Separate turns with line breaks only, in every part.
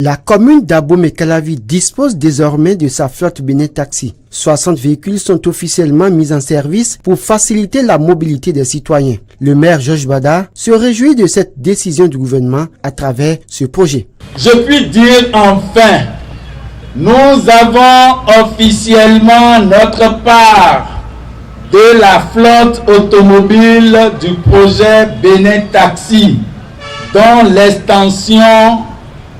La commune d'Abomey-Calavi dispose désormais de sa flotte Benin Taxi. 60 véhicules sont officiellement mis en service pour faciliter la mobilité des citoyens. Le maire Georges Bada se réjouit de cette décision du gouvernement à travers ce projet.
Je puis dire enfin, nous avons officiellement notre part de la flotte automobile du projet Benin Taxi, dont l'extension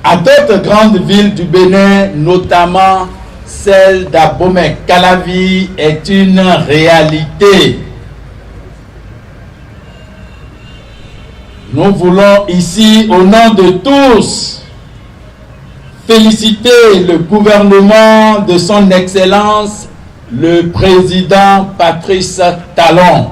à d'autres grandes villes du Bénin, notamment celle d'Abomey-Calavi, est une réalité. Nous voulons ici, au nom de tous, féliciter le gouvernement de son Excellence, le président Patrice Talon.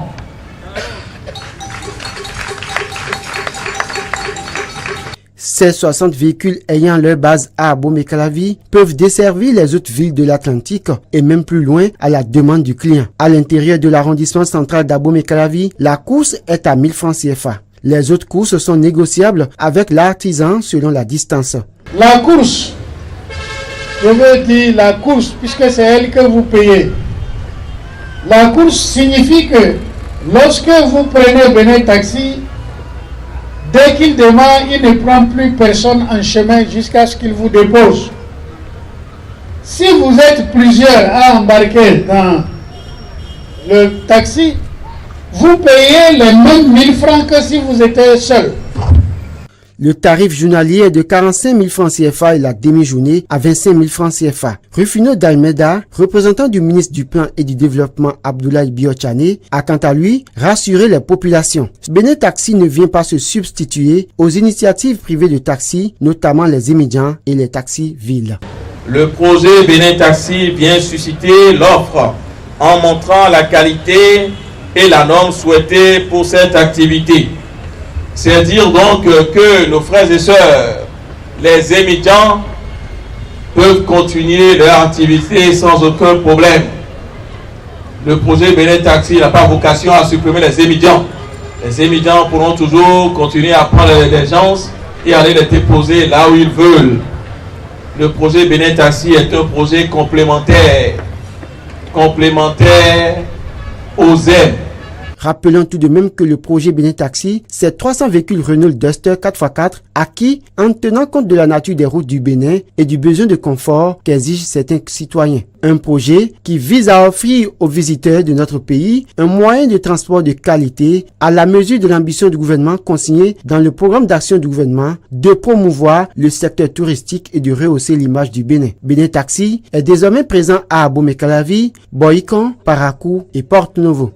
Ces 60 véhicules ayant leur base à Abomey-Calavi peuvent desservir les autres villes de l'Atlantique et même plus loin à la demande du client. À l'intérieur de l'arrondissement central d'Abomey-Calavi, la course est à 1000 francs CFA. Les autres courses sont négociables avec l'artisan selon la distance.
La course, je veux dire la course puisque c'est elle que vous payez. La course signifie que lorsque vous prenez Benin Taxi, dès qu'il démarre, il ne prend plus personne en chemin jusqu'à ce qu'il vous dépose. Si vous êtes plusieurs à embarquer dans le taxi, vous payez les mêmes 1000 francs que si vous étiez seul.
Le tarif journalier est de 45 000 francs CFA et la demi-journée à 25 000 francs CFA. Rufino Dalmeda, représentant du ministre du Plan et du Développement Abdoulaye Biochane, a quant à lui rassuré les populations. Benin Taxi ne vient pas se substituer aux initiatives privées de taxi, notamment les immédiats et les taxis villes.
Le projet Benin Taxi vient susciter l'offre en montrant la qualité et la norme souhaitée pour cette activité. C'est dire donc que nos frères et sœurs, les émigrants, peuvent continuer leur activité sans aucun problème. Le projet Benin Taxi n'a pas vocation à supprimer les émigrants. Les émigrants pourront toujours continuer à prendre les gens et aller les déposer là où ils veulent. Le projet Benin Taxi est un projet complémentaire aux aides.
Rappelons tout de même que le projet Benin Taxi, c'est 300 véhicules Renault Duster 4x4 acquis en tenant compte de la nature des routes du Bénin et du besoin de confort qu'exigent certains citoyens. Un projet qui vise à offrir aux visiteurs de notre pays un moyen de transport de qualité à la mesure de l'ambition du gouvernement consignée dans le programme d'action du gouvernement de promouvoir le secteur touristique et de rehausser l'image du Bénin. Benin Taxi est désormais présent à Abomey-Calavi, Boycon, Parakou et Porte-Novo.